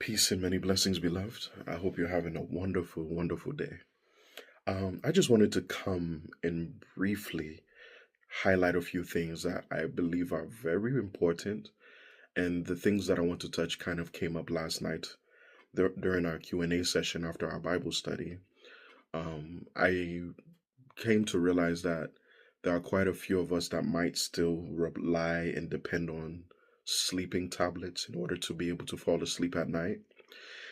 Peace and many blessings, beloved. I hope you're having a wonderful, wonderful day. I just wanted to come and briefly highlight a few things that I believe are very important, and the things that I want to touch kind of came up last night during our Q&A session after our Bible study. I came to realize that there are quite a few of us that might still rely and depend on sleeping tablets in order to be able to fall asleep at night.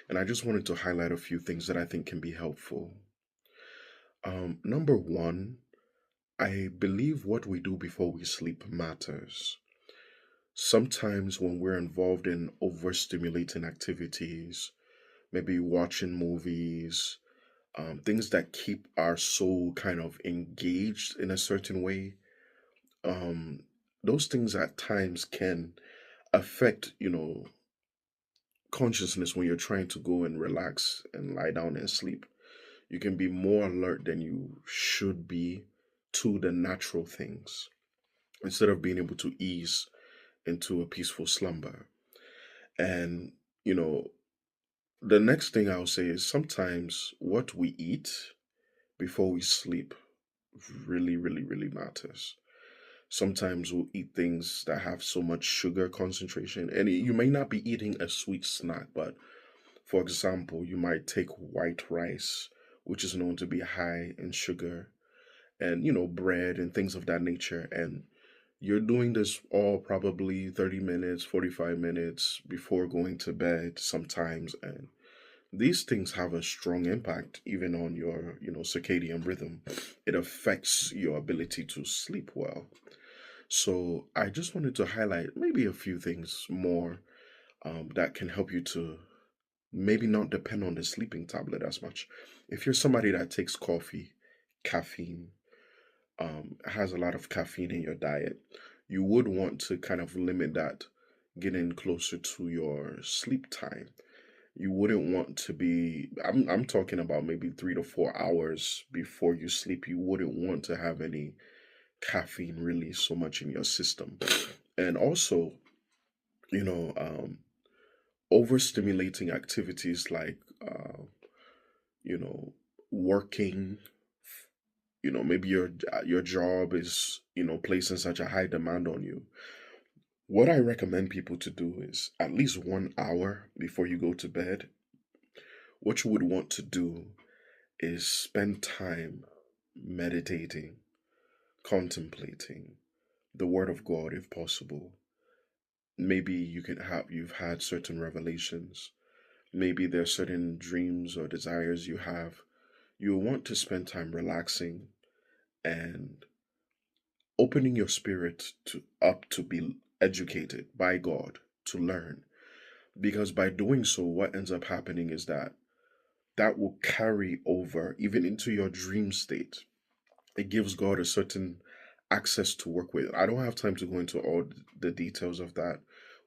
And I just wanted to highlight a few things that I think can be helpful. Number one, I believe what we do before we sleep matters. Sometimes when we're involved in overstimulating activities, maybe watching movies, things that keep our soul kind of engaged in a certain way, um, those things at times can affect, consciousness when you're trying to go and relax and lie down and sleep. You can be more alert than you should be to the natural things instead of being able to ease into a peaceful slumber. And, you know, the next thing I'll say is sometimes what we eat before we sleep really, really, really matters. Sometimes we'll eat things that have so much sugar concentration, and you may not be eating a sweet snack, but for example, you might take white rice, which is known to be high in sugar, and bread and things of that nature, and you're doing this all probably 30 minutes, 45 minutes before going to bed sometimes, and these things have a strong impact even on your circadian rhythm. It affects your ability to sleep well. So I just wanted to highlight maybe a few things more, that can help you to maybe not depend on the sleeping tablet as much. If you're somebody that takes coffee, caffeine, has a lot of caffeine in your diet, you would want to kind of limit that getting closer to your sleep time. You wouldn't want to be, I'm talking about maybe 3 to 4 hours before you sleep. You wouldn't want to have any caffeine release so much in your system. And also, you know, um, overstimulating activities like, you know, working, maybe your job is placing such a high demand on you. What I recommend people to do is at least 1 hour before you go to bed, what you would want to do is spend time meditating, contemplating the word of God if possible. Maybe you've had certain revelations. Maybe there are certain dreams or desires you have. You want to spend time relaxing and opening your spirit to be educated by God, to learn. Because by doing so, what ends up happening is that will carry over even into your dream state. It gives God a certain access to work with. I don't have time to go into all the details of that.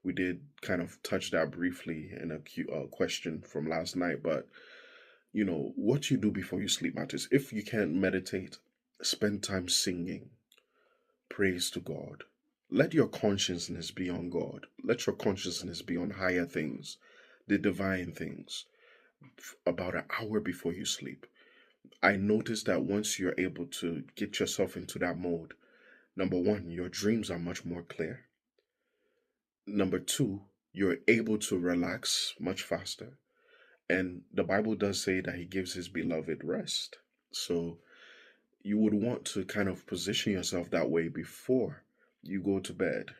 We did kind of touch that briefly in a question from last night, but what you do before you sleep matters. If you can't meditate, spend time singing praise to God. Let your consciousness be on God. Let your consciousness be on higher things, the divine things, about an hour before you sleep. I noticed that once you're able to get yourself into that mode, number one, your dreams are much more clear. Number two, you're able to relax much faster. And the Bible does say that He gives His beloved rest. So you would want to kind of position yourself that way before you go to bed.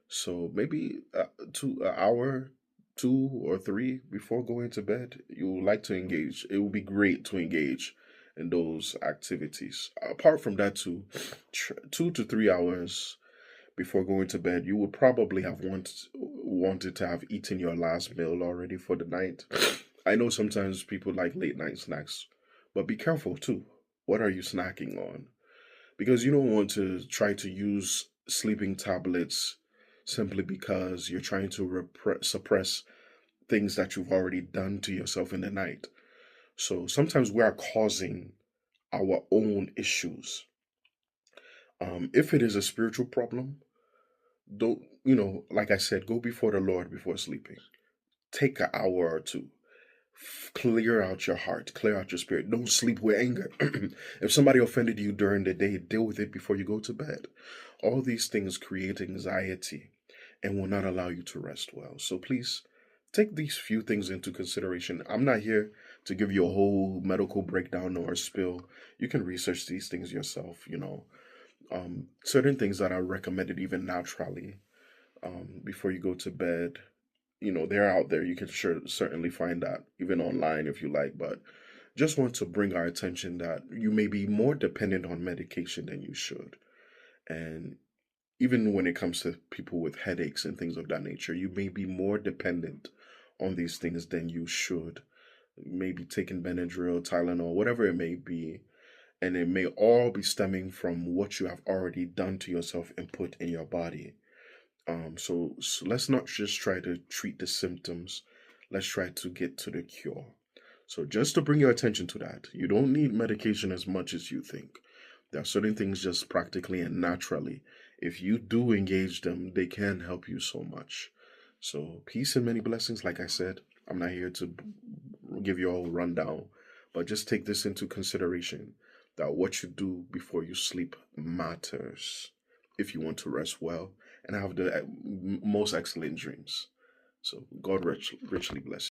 So maybe 2 hour, 2 or 3 before going to bed, you would like to engage. It would be great to engage in those activities. Apart from that, 2 to 3 hours before going to bed, you would probably have wanted to have eaten your last meal already for the night. I know sometimes people like late night snacks, but be careful too. What are you snacking on? Because you don't want to try to use sleeping tablets simply because you're trying to suppress things that you've already done to yourself in the night. So sometimes we are causing our own issues. If it is a spiritual problem, don't, like I said, go before the Lord before sleeping. Take an hour or two. Clear out your heart, clear out your spirit. Don't sleep with anger. If somebody offended you during the day, deal with it before you go to bed. All these things create anxiety and will not allow you to rest well. So please take these few things into consideration. I'm not here to give you a whole medical breakdown or a spill. You can research these things yourself, certain things that are recommended even naturally before you go to bed. They're out there. You can certainly find that even online if you like, but just want to bring our attention that you may be more dependent on medication than you should. And even when it comes to people with headaches and things of that nature, you may be more dependent on these things than you should. Maybe taking Benadryl, Tylenol, whatever it may be. And it may all be stemming from what you have already done to yourself and put in your body. So let's not just try to treat the symptoms. Let's try to get to the cure. So just to bring your attention to that, you don't need medication as much as you think. There are certain things just practically and naturally. If you do engage them, they can help you so much. So peace and many blessings. Like I said, I'm not here to give you all a rundown, but just take this into consideration that what you do before you sleep matters if you want to rest well and have the most excellent dreams. So God richly bless you.